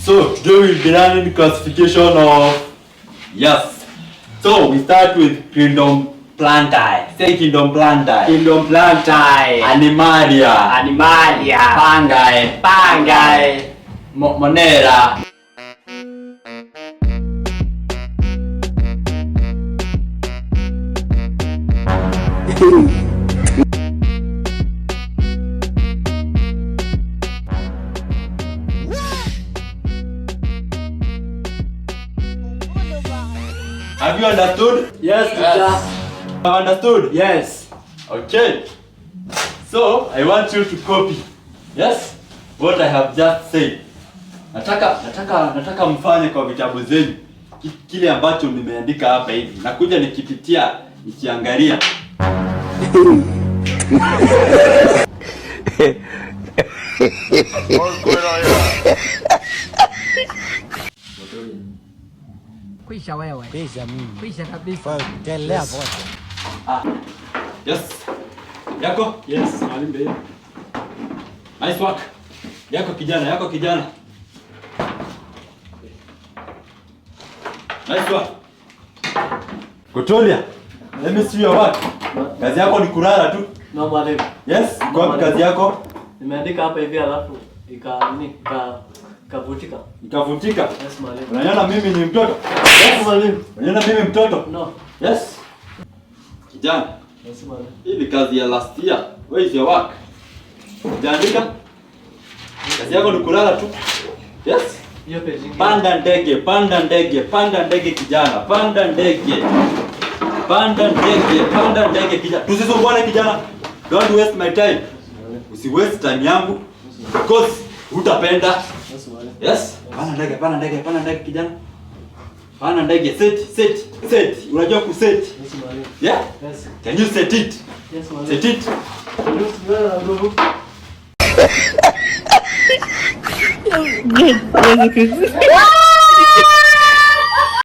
So today we'll be learning classification of yes. So we start with Kingdom Plantae. Say Kingdom Plantae. Kingdom Plantae. Animalia. Animalia. Fungi. Fungi. Monera. Have you understood? Yes, teacher. Have understood? Yes. Okay. So I want you to copy. Yes? What I have just said. Nataka mfanye kwa vitabu zenu kile ambacho nimeandika hapa hivi. Nakuja nikipitia, nikiangalia. Kwisha wewe. Kwisha mimi. Kwisha kabisa. Endelea bote. Yes. Yako? Yes, mwalimu Bey. Nice work. Yako kijana. Nice work. Kutulia. Let me see your work. Kazi yako ni kulala tu. No, mwalimu. Yes, kwa kazi yako? Nimeandika hapa hivi alafu ikavutika. Ikavutika. Yes, mwalimu. Unaniona mimi ni mtoto? Yes, mwalimu. Unaniona mimi mtoto? No. Yes. Kijana. Yes, mwalimu. Hii ni kazi ya last year. Where is your work? Unaandika? Kazi yako ni kulala tu. Yes. Hiyo page. Panda ndege kijana. Panda ndege kijana. Tusisumbuane kijana. Don't waste my time. Usi waste time yangu because hutapenda. Yes, mwalimu. Yes? Panda ndege kijana. Panda ndege set. Unajua ku set? Yes, mwalimu. Yeah? Yes. Can you set it? Yes, mwalimu. Set it. Good.